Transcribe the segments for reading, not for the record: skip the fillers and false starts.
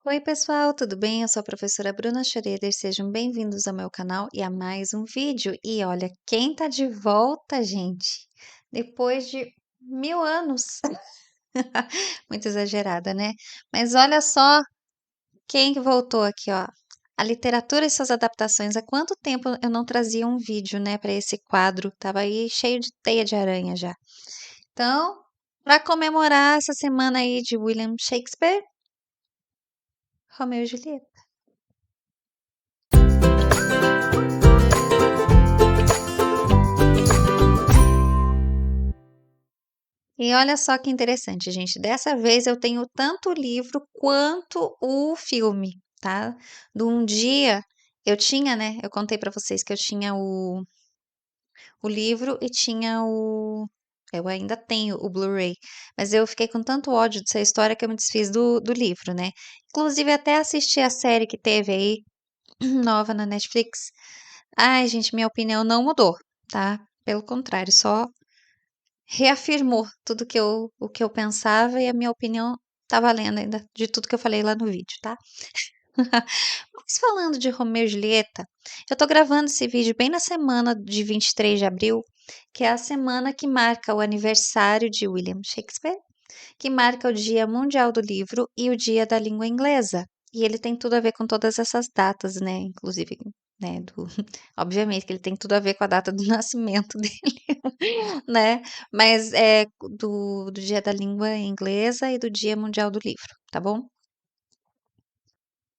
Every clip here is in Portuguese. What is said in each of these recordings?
Oi, pessoal, tudo bem? Eu sou a professora Bruna Schroeder, sejam bem-vindos ao meu canal e a mais um vídeo. E olha, quem tá de volta, gente? Depois de 1000 anos. Muito exagerada, né? Mas olha só quem que voltou aqui, ó. A literatura e suas adaptações. Há quanto tempo eu não trazia um vídeo, né, para esse quadro? Tava aí cheio de teia de aranha já. Então, para comemorar essa semana aí de William Shakespeare, Romeu e Julieta. E olha só que interessante, gente. Dessa vez eu tenho tanto o livro quanto o filme, tá? De um dia eu tinha, né? Eu contei pra vocês que eu tinha o livro e tinha o. Eu ainda tenho o Blu-ray, mas eu fiquei com tanto ódio dessa história que eu me desfiz do livro, né? Inclusive, até assisti a série que teve aí, nova na Netflix. Ai, gente, minha opinião não mudou, tá? Pelo contrário, só reafirmou tudo o que eu pensava e a minha opinião tá valendo ainda de tudo que eu falei lá no vídeo, tá? Mas falando de Romeu e Julieta, eu tô gravando esse vídeo bem na semana de 23 de abril, que é a semana que marca o aniversário de William Shakespeare, que marca o Dia Mundial do Livro e o Dia da Língua Inglesa. E ele tem tudo a ver com todas essas datas, né? Inclusive, né? Obviamente que ele tem tudo a ver com a data do nascimento dele, né? Mas é do Dia da Língua Inglesa e do Dia Mundial do Livro, tá bom?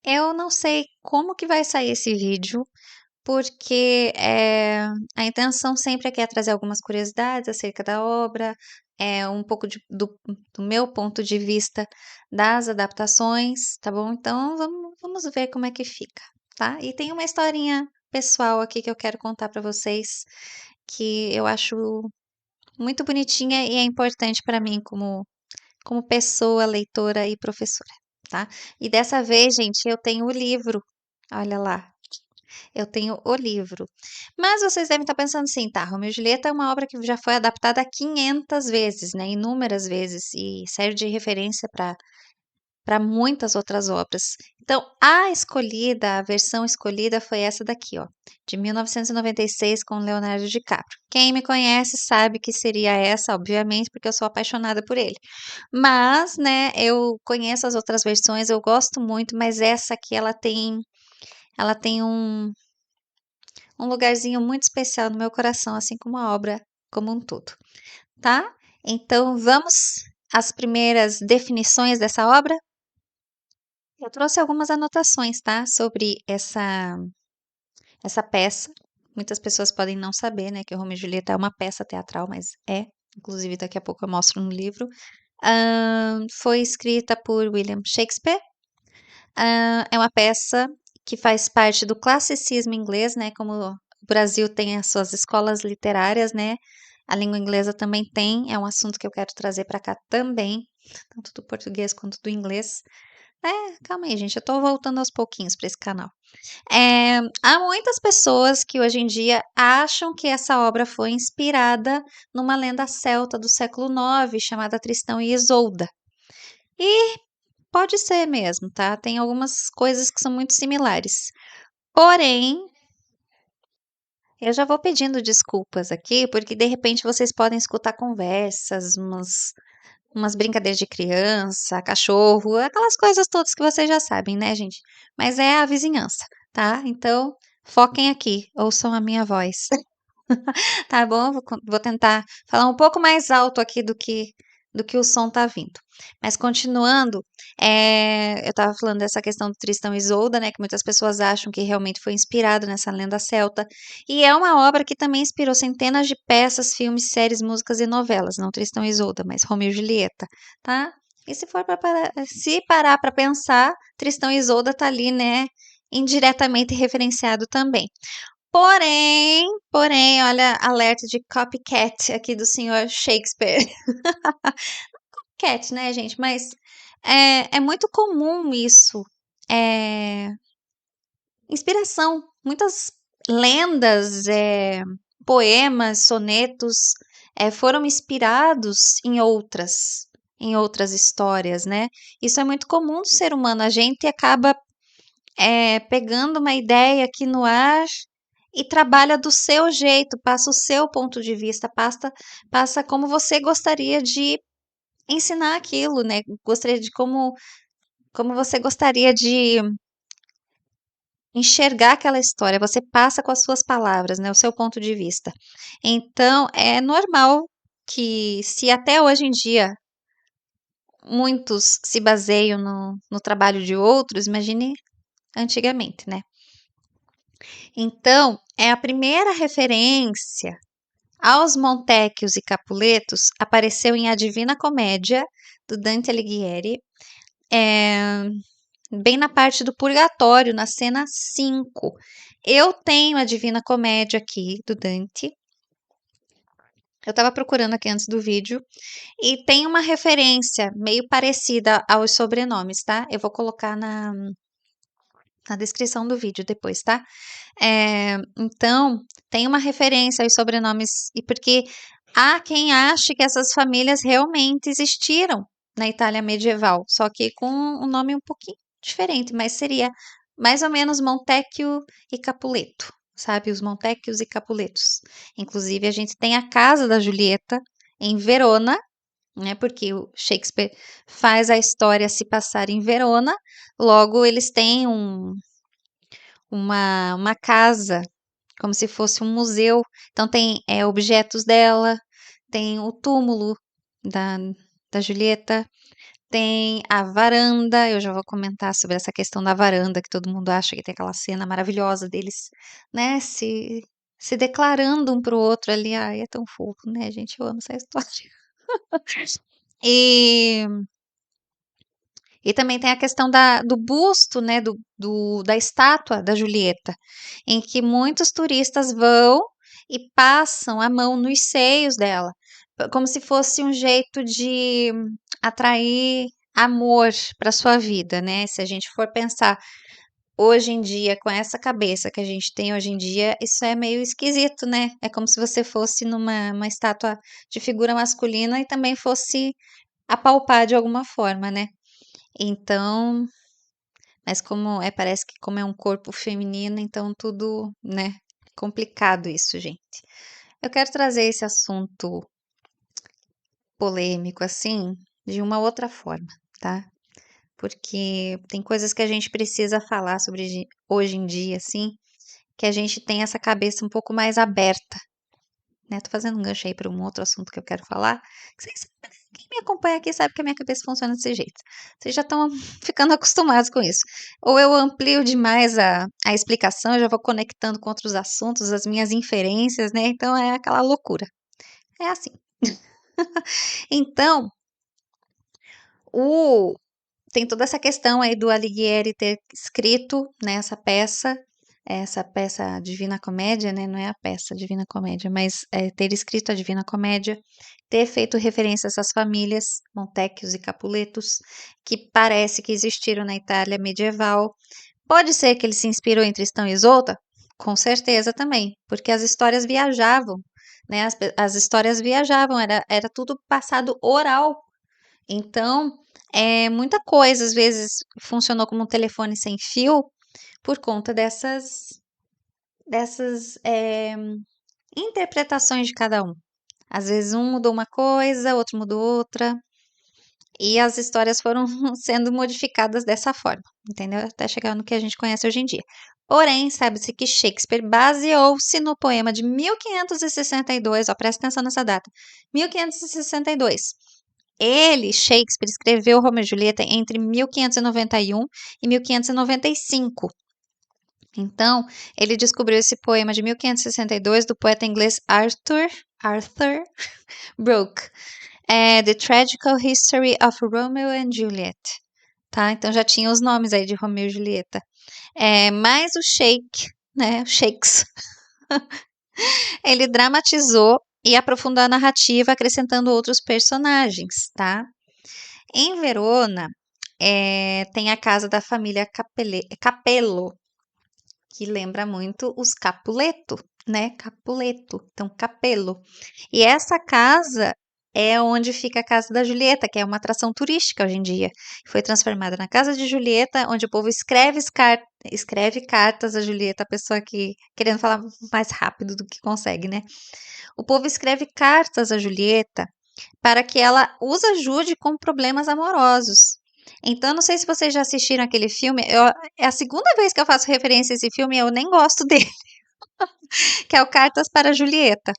Eu não sei como que vai sair esse vídeo, porque a intenção sempre aqui é trazer algumas curiosidades acerca da obra, um pouco do meu ponto de vista das adaptações, tá bom? Então vamos ver como é que fica, tá? E tem uma historinha pessoal aqui que eu quero contar para vocês, que eu acho muito bonitinha e é importante para mim como pessoa, leitora e professora, tá? E dessa vez, gente, eu tenho o livro. Olha lá, eu tenho o livro. Mas vocês devem estar pensando assim, tá, Romeu e Julieta é uma obra que já foi adaptada 500 vezes, né? Inúmeras vezes, e serve de referência para muitas outras obras. Então, a versão escolhida foi essa daqui, ó, de 1996 com Leonardo DiCaprio. Quem me conhece sabe que seria essa, obviamente, porque eu sou apaixonada por ele. Mas, né, eu conheço as outras versões, eu gosto muito, mas essa aqui ela tem um lugarzinho muito especial no meu coração, assim como a obra como um todo, tá? Então, vamos às primeiras definições dessa obra? Eu trouxe algumas anotações, tá? Sobre essa peça. Muitas pessoas podem não saber, né, que o Romeu e Julieta é uma peça teatral, mas é. Inclusive, daqui a pouco eu mostro no livro. Foi escrita por William Shakespeare. É uma peça que faz parte do classicismo inglês, né? Como o Brasil tem as suas escolas literárias, né? A língua inglesa também tem, é um assunto que eu quero trazer para cá também, tanto do português quanto do inglês. Calma aí, gente, eu tô voltando aos pouquinhos para esse canal. Há muitas pessoas que hoje em dia acham que essa obra foi inspirada numa lenda celta do século IX, chamada Tristão e Isolda. E pode ser mesmo, tá? Tem algumas coisas que são muito similares. Porém, eu já vou pedindo desculpas aqui, porque de repente vocês podem escutar conversas, umas brincadeiras de criança, cachorro, aquelas coisas todas que vocês já sabem, né, gente? Mas é a vizinhança, tá? Então, foquem aqui, ouçam a minha voz. Tá bom? Vou tentar falar um pouco mais alto aqui do que o som tá vindo. Mas continuando, eu estava falando dessa questão do Tristão e Isolda, né, que muitas pessoas acham que realmente foi inspirado nessa lenda celta, e é uma obra que também inspirou centenas de peças, filmes, séries, músicas e novelas, não Tristão e Isolda, mas Romeu e Julieta, tá? E se parar para pensar, Tristão e Isolda tá ali, né, indiretamente referenciado também. Porém, olha, alerta de copycat aqui do senhor Shakespeare. Cat, né, gente? Mas é muito comum isso. É, inspiração. Muitas lendas, poemas, sonetos foram inspirados em outras. em outras histórias, né? Isso é muito comum do ser humano. A gente acaba pegando uma ideia aqui no ar e trabalha do seu jeito, passa o seu ponto de vista, passa como você gostaria de ensinar aquilo, né? Gostaria de como você gostaria de enxergar aquela história, você passa com as suas palavras, né, o seu ponto de vista. Então, é normal que, se até hoje em dia muitos se baseiam no trabalho de outros, imagine antigamente, né? Então, é a primeira referência aos Montecchios e Capuletos apareceu em A Divina Comédia, do Dante Alighieri, é, bem na parte do Purgatório, na cena 5. Eu tenho a Divina Comédia aqui, do Dante. Eu estava procurando aqui antes do vídeo. E tem uma referência meio parecida aos sobrenomes, tá? Eu vou colocar na descrição do vídeo depois, tá? Então, tem uma referência aos sobrenomes, e porque há quem ache que essas famílias realmente existiram na Itália medieval, só que com um nome um pouquinho diferente, mas seria mais ou menos Montecchio e Capuleto, sabe? Os Montecchios e Capuletos. Inclusive, a gente tem a casa da Julieta em Verona, né? Porque o Shakespeare faz a história se passar em Verona, logo eles têm uma casa, como se fosse um museu. Então tem objetos dela, tem o túmulo da, da Julieta, tem a varanda. Eu já vou comentar sobre essa questão da varanda, que todo mundo acha que tem aquela cena maravilhosa deles, né? Se declarando um pro outro ali. Ai, é tão fofo, né, gente? Eu amo essa história. E E também tem a questão do busto, né, da estátua da Julieta, em que muitos turistas vão e passam a mão nos seios dela, como se fosse um jeito de atrair amor para sua vida, né? Se a gente for pensar hoje em dia, com essa cabeça que a gente tem hoje em dia, isso é meio esquisito, né? É como se você fosse numa uma estátua de figura masculina e também fosse apalpar de alguma forma, né? Então, mas parece que como é um corpo feminino, então tudo, né, complicado isso, gente. Eu quero trazer esse assunto polêmico, assim, de uma outra forma, tá? Porque tem coisas que a gente precisa falar sobre hoje em dia, assim, que a gente tem essa cabeça um pouco mais aberta, né? Tô fazendo um gancho aí para um outro assunto que eu quero falar. Quem me acompanha aqui sabe que a minha cabeça funciona desse jeito. Vocês já estão ficando acostumados com isso. Ou eu amplio demais a explicação, eu já vou conectando com outros assuntos, as minhas inferências, né? Então é aquela loucura. É assim. Então, o tem toda essa questão aí do Alighieri ter escrito, né, essa peça Divina Comédia, né, não é a peça Divina Comédia, mas ter escrito a Divina Comédia, ter feito referência a essas famílias, Montecchios e Capuletos, que parece que existiram na Itália medieval. Pode ser que ele se inspirou em Tristão e Isolda? Com certeza também, porque as histórias viajavam, né, as histórias viajavam, era tudo passado oral, então, muita coisa, às vezes, funcionou como um telefone sem fio por conta dessas interpretações de cada um. Às vezes um mudou uma coisa, outro mudou outra, e as histórias foram sendo modificadas dessa forma, entendeu? Até chegar no que a gente conhece hoje em dia. Porém, sabe-se que Shakespeare baseou-se no poema de 1562, ó, presta atenção nessa data, 1562. Ele, Shakespeare, escreveu Romeu e Julieta entre 1591 e 1595. Então, ele descobriu esse poema de 1562 do poeta inglês Arthur Brooke, The Tragical History of Romeo and Juliet. Tá? Então já tinha os nomes aí de Romeu e Julieta. Mas o Shakes, ele dramatizou e aprofundou a narrativa, acrescentando outros personagens, tá? Em Verona, tem a casa da família Capello, que lembra muito os Capuleto, né? Capuleto, então Capello. E essa casa é onde fica a casa da Julieta, que é uma atração turística hoje em dia. Foi transformada na casa de Julieta, onde o povo escreve cartas a Julieta, a pessoa que querendo falar mais rápido do que consegue, né? O povo escreve cartas a Julieta para que ela os ajude com problemas amorosos. Então, não sei se vocês já assistiram aquele filme. É a segunda vez que eu faço referência a esse filme e eu nem gosto dele, que é o Cartas para Julieta,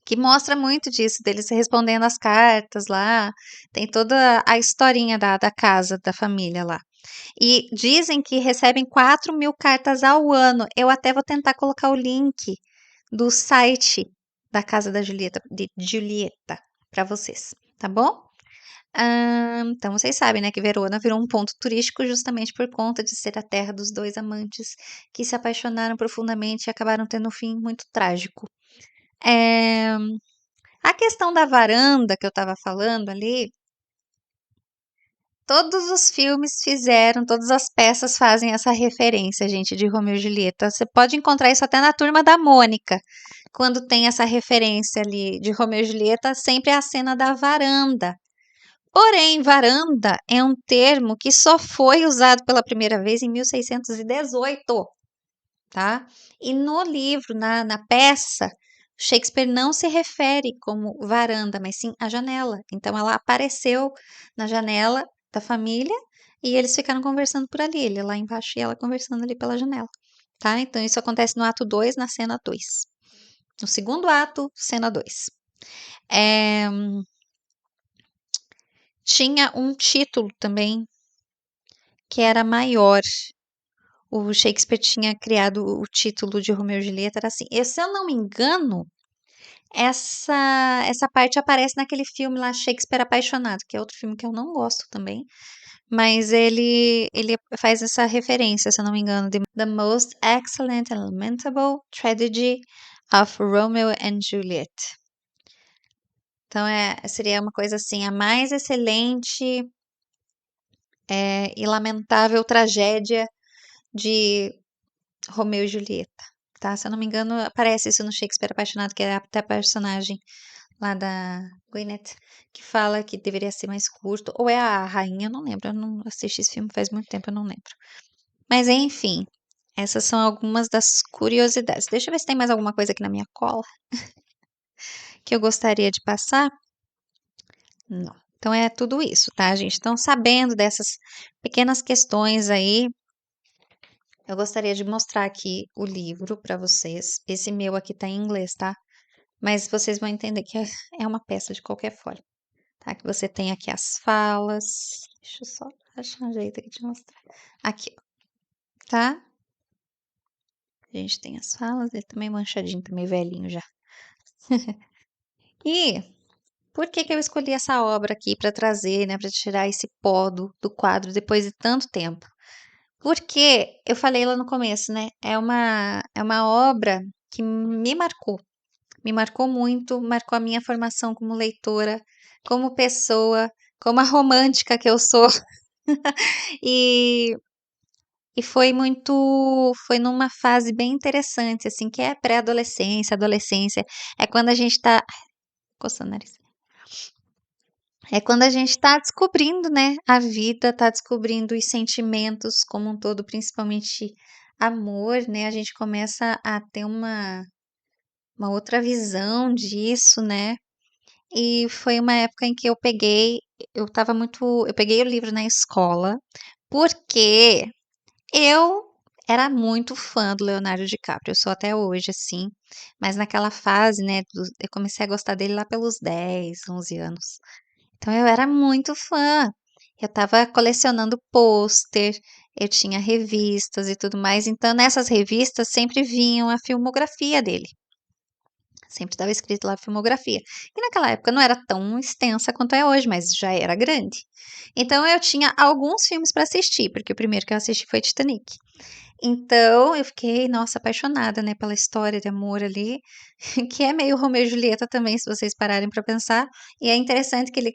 que mostra muito disso, deles respondendo as cartas lá. Tem toda a historinha da casa, da família lá. E dizem que recebem 4.000 cartas ao ano. Eu até vou tentar colocar o link do site da casa da Julieta, de Julieta, para vocês, tá bom? Então vocês sabem, né, que Verona virou um ponto turístico justamente por conta de ser a terra dos dois amantes que se apaixonaram profundamente e acabaram tendo um fim muito trágico. A questão da varanda que eu estava falando ali, todos os filmes fizeram, todas as peças fazem essa referência, gente, de Romeu e Julieta. Você pode encontrar isso até na Turma da Mônica, quando tem essa referência ali de Romeu e Julieta, sempre é a cena da varanda. Porém, varanda é um termo que só foi usado pela primeira vez em 1618, tá? E no livro, na peça, Shakespeare não se refere como varanda, mas sim a janela. Então, ela apareceu na janela da família e eles ficaram conversando por ali. Ele lá embaixo e ela conversando ali pela janela, tá? Então, isso acontece no ato 2, na cena 2. No segundo ato, cena 2. É, tinha um título também que era maior. O Shakespeare tinha criado o título de Romeu e Julieta, era assim. E, se eu não me engano, essa parte aparece naquele filme lá, Shakespeare Apaixonado, que é outro filme que eu não gosto também. Mas ele faz essa referência, se eu não me engano, de The Most Excellent and Lamentable Tragedy of Romeo and Juliet. Então, seria uma coisa assim, a mais excelente e lamentável tragédia de Romeu e Julieta, tá? Se eu não me engano, aparece isso no Shakespeare Apaixonado, que é até a personagem lá da Gwyneth, que fala que deveria ser mais curto, ou é a rainha, eu não lembro, eu não assisti esse filme faz muito tempo, eu não lembro. Mas enfim, essas são algumas das curiosidades. Deixa eu ver se tem mais alguma coisa aqui na minha cola que eu gostaria de passar. Não. Então é tudo isso, tá, gente? Então, sabendo dessas pequenas questões aí, eu gostaria de mostrar aqui o livro para vocês. Esse meu aqui tá em inglês, tá? Mas vocês vão entender que é uma peça de qualquer forma, tá? Que você tem aqui as falas. Deixa eu só achar um jeito aqui de mostrar. Aqui, ó, tá? A gente tem as falas, ele também manchadinho, tá meio velhinho já. E por que que eu escolhi essa obra aqui para trazer, né, para tirar esse pó do quadro depois de tanto tempo? Porque eu falei lá no começo, né? É uma obra que me marcou muito, marcou a minha formação como leitora, como pessoa, como a romântica que eu sou. E, e foi numa fase bem interessante, assim, que é pré-adolescência, adolescência. É quando a gente tá, coçando o nariz. É quando a gente tá descobrindo, né, a vida, tá descobrindo os sentimentos como um todo, principalmente amor, né? A gente começa a ter uma outra visão disso, né? E foi uma época em que eu peguei o livro na escola, porque eu era muito fã do Leonardo DiCaprio, eu sou até hoje, assim, mas naquela fase, né, eu comecei a gostar dele lá pelos 10, 11 anos. Então eu era muito fã. Eu estava colecionando pôster, eu tinha revistas e tudo mais, então nessas revistas sempre vinham a filmografia dele. Sempre estava escrito lá filmografia. E naquela época não era tão extensa quanto é hoje, mas já era grande. Então eu tinha alguns filmes para assistir, porque o primeiro que eu assisti foi Titanic. Então eu fiquei, nossa, apaixonada, né, pela história de amor ali, que é meio Romeu e Julieta também, se vocês pararem para pensar. E é interessante que ele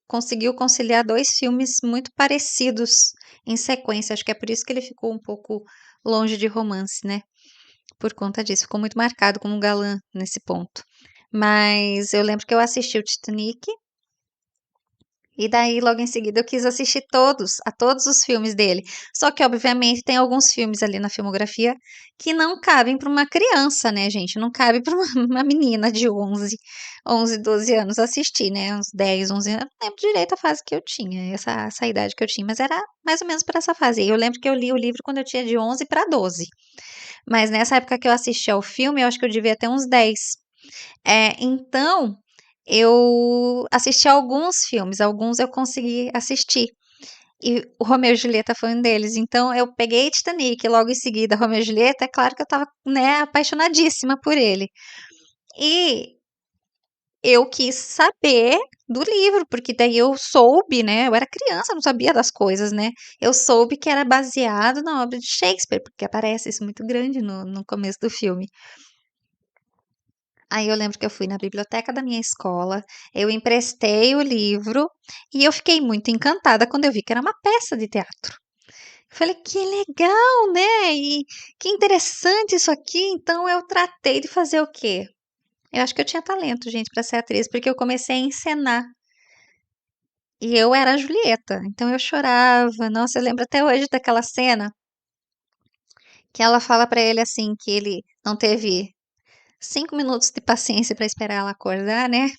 conseguiu conciliar dois filmes muito parecidos em sequência. Acho que é por isso que ele ficou um pouco longe de romance, né? Por conta disso, ficou muito marcado como um galã nesse ponto. Mas eu lembro que eu assisti o Titanic, e daí logo em seguida eu quis assistir a todos os filmes dele. Só que obviamente tem alguns filmes ali na filmografia que não cabem para uma criança, né, gente? Não cabe para uma, uma menina de 12 anos assistir, né? Uns 10, 11 anos. Não lembro direito a fase que eu tinha, essa idade que eu tinha, mas era mais ou menos para essa fase. E eu lembro que eu li o livro quando eu tinha de 11 para 12. Mas nessa época que eu assisti ao filme, eu acho que eu devia ter uns 10. Então, eu assisti alguns filmes, alguns eu consegui assistir. E o Romeu e Julieta foi um deles. Então, eu peguei Titanic e logo em seguida Romeu e Julieta. É claro que eu tava, né, apaixonadíssima por ele. E eu quis saber do livro, porque daí eu soube, né? Eu era criança, não sabia das coisas, né? Eu soube que era baseado na obra de Shakespeare, porque aparece isso muito grande no começo do filme. Aí eu lembro que eu fui na biblioteca da minha escola, eu emprestei o livro e eu fiquei muito encantada quando eu vi que era uma peça de teatro. Eu falei, que legal, né? E que interessante isso aqui. Então eu tratei de fazer o quê? Eu acho que eu tinha talento, gente, para ser atriz, porque eu comecei a encenar. E eu era a Julieta. Então eu chorava. Nossa, eu lembro até hoje daquela cena que ela fala para ele assim que ele não teve 5 minutos de paciência para esperar ela acordar, né?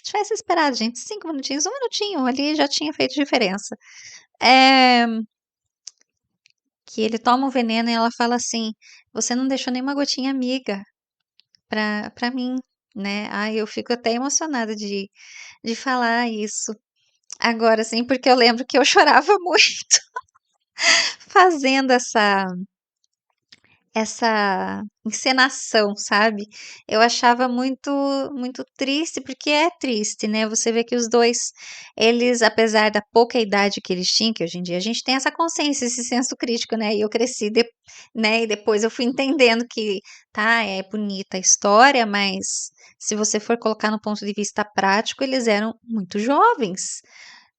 Tivesse esperado, gente, 5 minutinhos, 1 minutinho ali já tinha feito diferença. Eh, que ele toma o veneno e ela fala assim: "Você não deixou nenhuma gotinha amiga pra mim", né. Ai, eu fico até emocionada de falar isso agora, assim, porque eu lembro que eu chorava muito fazendo essa encenação, sabe. Eu achava muito triste, porque é triste, né, você vê que os 2, eles apesar da pouca idade que eles tinham, que hoje em dia a gente tem essa consciência, esse senso crítico, né, e eu cresci né, e depois eu fui entendendo que, tá, é bonita a história, mas se você for colocar no ponto de vista prático, eles eram muito jovens.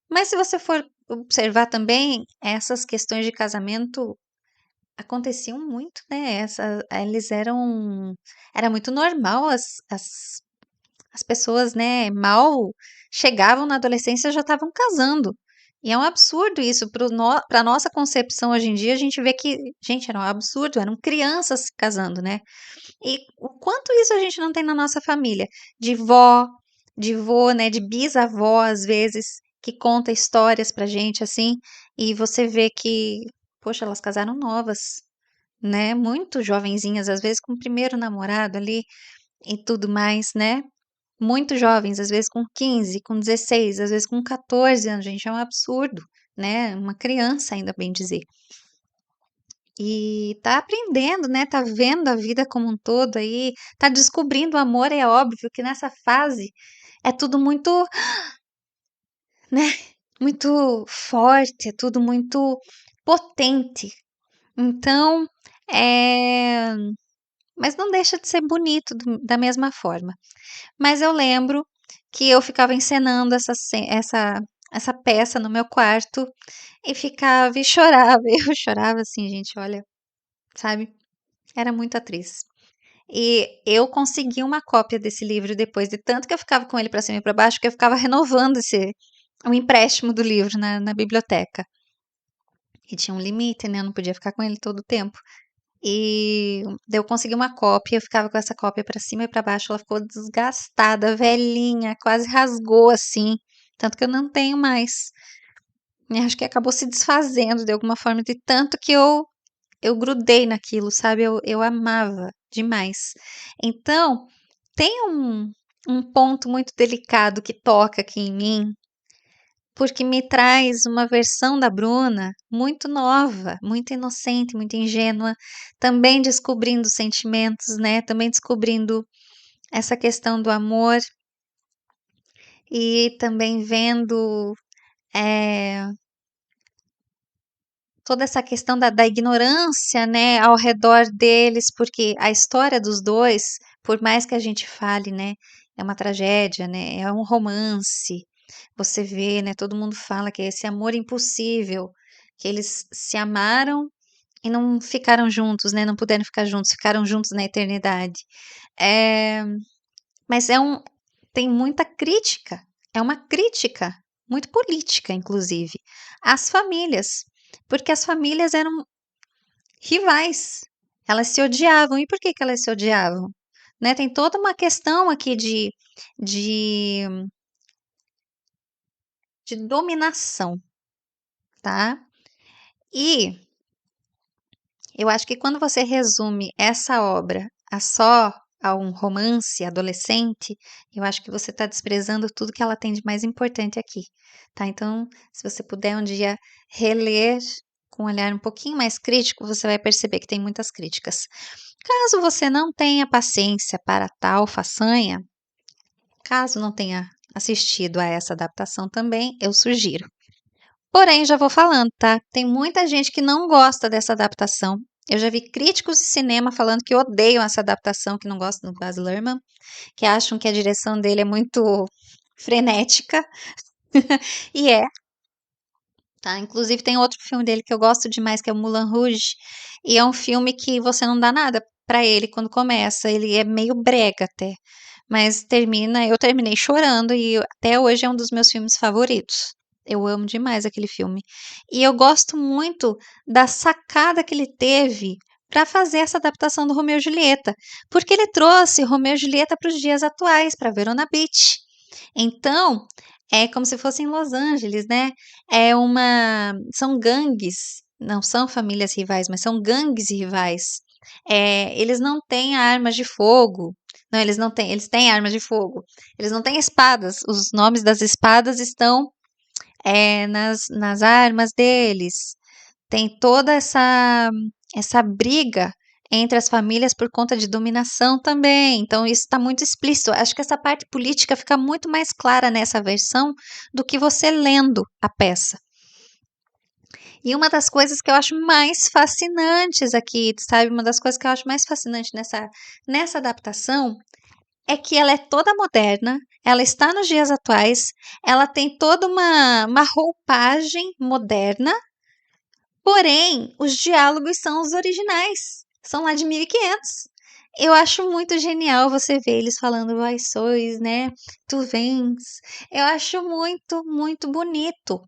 Mas se você for observar também, essas questões de casamento aconteciam muito, né, eles era muito normal as pessoas, né, mal chegavam na adolescência já estavam casando. E é um absurdo isso para nossa concepção hoje em dia, a gente vê que, gente, era um absurdo, eram crianças se casando, né. E o quanto isso a gente não tem na nossa família, de vó, de vô, né, de bisavó, às vezes, que conta histórias pra gente, assim, e você vê que, poxa, elas casaram novas. Né, muito jovenzinhas, às vezes com o primeiro namorado ali e tudo mais, né. Muito jovens, às vezes com 15, com 16, às vezes com 14 anos, gente, é um absurdo, né, uma criança ainda bem dizer. E tá aprendendo, né, tá vendo a vida como um todo aí, tá descobrindo o amor, é óbvio que nessa fase é tudo muito, né, muito forte, é tudo muito potente. Então, eh mas não deixa de ser bonito da mesma forma. Mas eu lembro que eu ficava encenando essa peça no meu quarto e ficava e chorava. Eu chorava assim, gente, olha, sabe, era muito atriz. E eu consegui uma cópia desse livro depois de tanto que eu ficava com ele para cima e para baixo, que eu ficava renovando o empréstimo do livro na biblioteca. E tinha um limite, né, eu não podia ficar com ele todo o tempo. E daí eu consegui uma cópia, eu ficava com essa cópia pra cima e pra baixo, ela ficou desgastada, velhinha, quase rasgou, assim, tanto que eu não tenho mais. E acho que acabou se desfazendo de alguma forma, de tanto que eu grudei naquilo, sabe, eu amava demais. Então, tem um ponto muito delicado que toca aqui em mim, porque me traz uma versão da Bruna muito nova, muito inocente, muito ingênua, também descobrindo sentimentos, né, também descobrindo essa questão do amor e também vendo, eh, toda essa questão da ignorância, né, ao redor deles, porque a história dos 2, por mais que a gente fale, né, é uma tragédia, né, é um romance, você vê, né, todo mundo fala que é esse amor impossível, que eles se amaram e não ficaram juntos, né, não puderam ficar juntos, ficaram juntos na eternidade. Eh, mas tem muita crítica. É uma crítica muito política, inclusive, às famílias, porque as famílias eram rivais. Elas se odiavam. E por que que elas se odiavam? Né? Tem toda uma questão aqui de, de dominação, tá? E eu acho que quando você resume essa obra a um romance adolescente, eu acho que você está desprezando tudo que ela tem de mais importante aqui, tá? Então, se você puder um dia reler com um olhar um pouquinho mais crítico, você vai perceber que tem muitas críticas. Caso você não tenha paciência para tal façanha, caso não tenha assistido a essa adaptação também, eu sugiro. Porém, já vou falando, tá? Tem muita gente que não gosta dessa adaptação. Eu já vi críticos de cinema falando que odeiam essa adaptação, que não gostam do Baz Luhrmann, que acham que a direção dele é muito frenética. E é, tá? Inclusive tem outro filme dele que eu gosto demais, que é o Moulin Rouge, e é um filme que você não dá nada pra ele quando começa. Ele é meio brega até, mas eu terminei chorando e até hoje é um dos meus filmes favoritos. Eu amo demais aquele filme. E eu gosto muito da sacada que ele teve para fazer essa adaptação do Romeu e Julieta, porque ele trouxe Romeu e Julieta para os dias atuais, para Verona Beach. Então, é como se fosse em Los Angeles, né? São gangues, não são famílias rivais, mas são gangues rivais. Eles não têm armas de fogo. Não, eles têm armas de fogo. Eles não têm espadas. Os nomes das espadas estão nas armas deles. Tem toda essa briga entre as famílias por conta de dominação também. Então, isso está muito explícito. Acho que essa parte política fica muito mais clara nessa versão do que você lendo a peça. E uma das coisas que eu acho mais fascinantes aqui, sabe? Uma das coisas que eu acho mais fascinante nessa adaptação é que ela é toda moderna, ela está nos dias atuais, ela tem toda uma roupagem moderna, porém, os diálogos são os originais, são lá de 1500. Eu acho muito genial você ver eles falando, vai sois, né? Tu vens. Eu acho muito, muito bonito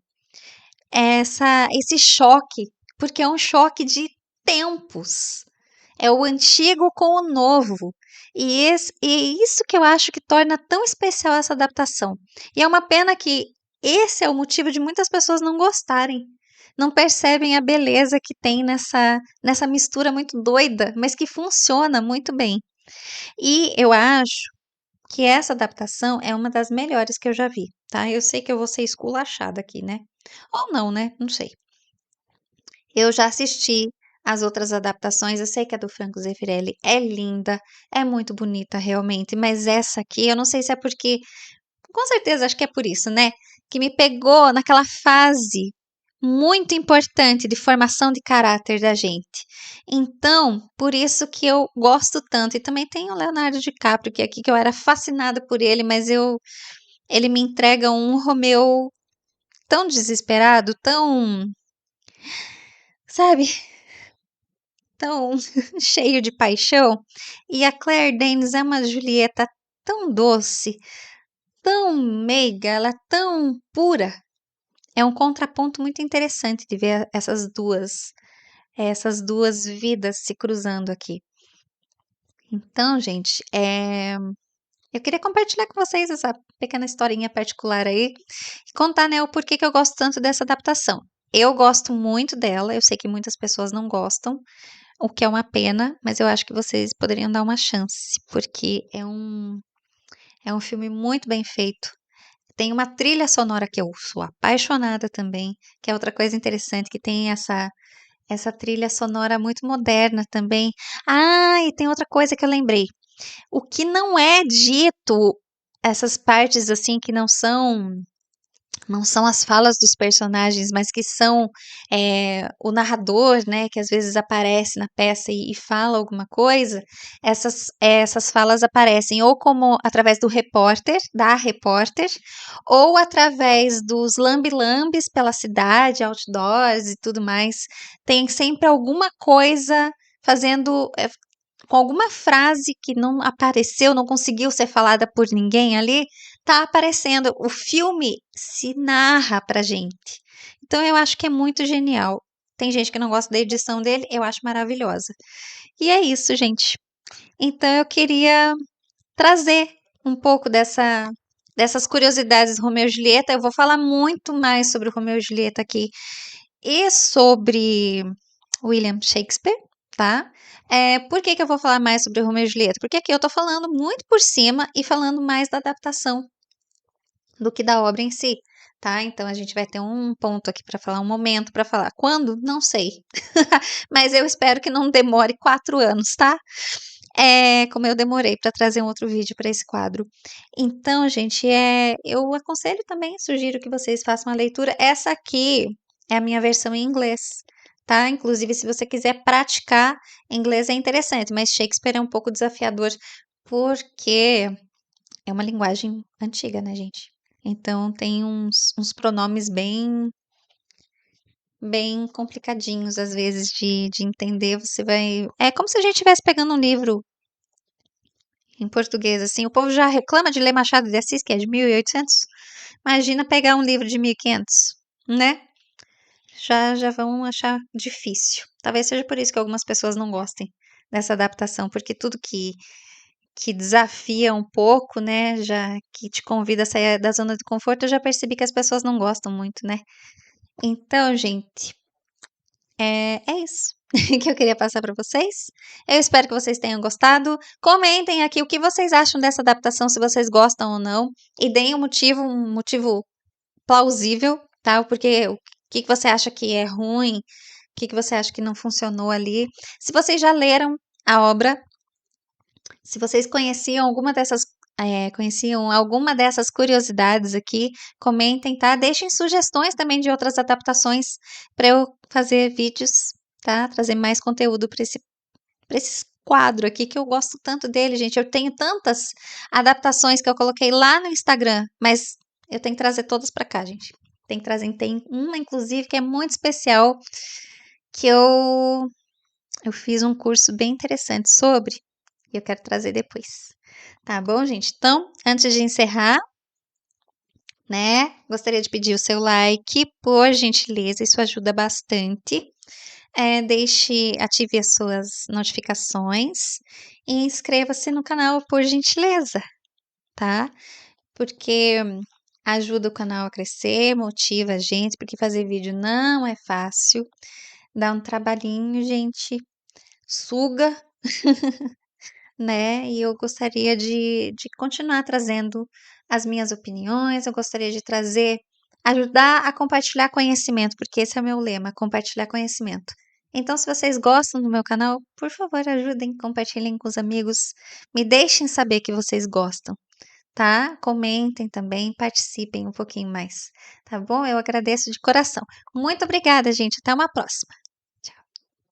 esse choque, porque é um choque de tempos. É o antigo com o novo. E isso que eu acho que torna tão especial essa adaptação. E é uma pena que esse é o motivo de muitas pessoas não gostarem. Não percebem a beleza que tem nessa mistura muito doida, mas que funciona muito bem. E eu acho que essa adaptação é uma das melhores que eu já vi, tá? Eu sei que eu vou ser esculachada aqui, né? Ou não, né? Não sei. Eu já assisti as outras adaptações, eu sei que a do Franco Zeffirelli é linda, é muito bonita realmente, mas essa aqui, eu não sei se é porque, com certeza acho que é por isso, né? Que me pegou naquela fase muito importante de formação de caráter da gente. Então, por isso que eu gosto tanto. E também tem o Leonardo DiCaprio, que é aqui que eu era fascinada por ele, mas ele me entrega um Romeu tão desesperado, tão, sabe, tão cheio de paixão. E a Claire Danes é uma Julieta tão doce, tão meiga, ela é tão pura. É um contraponto muito interessante de ver essas duas vidas se cruzando aqui. Então, gente, eu queria compartilhar com vocês essa pequena historinha particular aí e contar, né, o porquê que eu gosto tanto dessa adaptação. Eu gosto muito dela, eu sei que muitas pessoas não gostam, o que é uma pena, mas eu acho que vocês poderiam dar uma chance, porque é um filme muito bem feito. Tem uma trilha sonora que eu sou apaixonada também, que é outra coisa interessante, que tem essa trilha sonora muito moderna também. Ah, e tem outra coisa que eu lembrei. O que não é dito, essas partes assim que não são as falas dos personagens, mas que são o narrador, né, que às vezes aparece na peça e fala alguma coisa, essas falas aparecem ou como através do repórter, da repórter, ou através dos lambe-lambes pela cidade, outdoors e tudo mais. Tem sempre alguma coisa fazendo com alguma frase que não apareceu, não conseguiu ser falada por ninguém ali, tá aparecendo. O filme se narra pra gente. Então eu acho que é muito genial. Tem gente que não gosta da edição dele, eu acho maravilhosa. E é isso, gente. Então eu queria trazer um pouco dessas curiosidades do Romeu e Julieta. Eu vou falar muito mais sobre o Romeu e Julieta aqui e sobre William Shakespeare, tá? Por que que eu vou falar mais sobre Romeu e Julieta? Porque aqui eu tô falando muito por cima e falando mais da adaptação do que da obra em si, tá? Então a gente vai ter um ponto aqui para falar, um momento para falar. Quando? Não sei. Mas eu espero que não demore 4 anos, tá? Como eu demorei para trazer um outro vídeo para esse quadro. Então, gente, eu aconselho também, sugiro que vocês façam a leitura. Essa aqui é a minha versão em inglês, tá? Inclusive, se você quiser praticar inglês é interessante, mas Shakespeare é um pouco desafiador porque é uma linguagem antiga, né, gente? Então tem uns pronomes bem complicadinhos às vezes de entender. Você vai. É como se a gente estivesse pegando um livro em português, assim. O povo já reclama de ler Machado de Assis, que é de 1800. Imagina pegar um livro de 1500, né? Já vão achar difícil. Talvez seja por isso que algumas pessoas não gostem dessa adaptação, porque tudo que desafia um pouco, né? Já que te convida a sair da zona de conforto, eu já percebi que as pessoas não gostam muito, né? Então, gente, é isso que eu queria passar para vocês. Eu espero que vocês tenham gostado. Comentem aqui o que vocês acham dessa adaptação, se vocês gostam ou não, e deem um motivo plausível, tá? Porque o que que você acha que é ruim, o que que você acha que não funcionou ali. Se vocês já leram a obra, se vocês conheciam alguma dessas curiosidades aqui, comentem, tá? Deixem sugestões também de outras adaptações para eu fazer vídeos, tá? Trazer mais conteúdo para esse quadro aqui que eu gosto tanto dele, gente. Eu tenho tantas adaptações que eu coloquei lá no Instagram, mas eu tenho que trazer todas para cá, gente. Tem uma inclusive que é muito especial que eu fiz um curso bem interessante sobre e eu quero trazer depois. Tá bom, gente? Então, antes de encerrar, né, gostaria de pedir o seu like, por gentileza, isso ajuda bastante. Ative as suas notificações e inscreva-se no canal, por gentileza, tá? Porque ajuda o canal a crescer, motiva a gente, porque fazer vídeo não é fácil, dá um trabalhinho, gente, suga, né? E eu gostaria de continuar trazendo as minhas opiniões, eu gostaria de ajudar a compartilhar conhecimento, porque esse é o meu lema, compartilhar conhecimento. Então, se vocês gostam do meu canal, por favor, ajudem, compartilhem com os amigos, me deixem saber que vocês gostam, tá? Comentem também, participem um pouquinho mais, tá bom? Eu agradeço de coração. Muito obrigada, gente. Até uma próxima.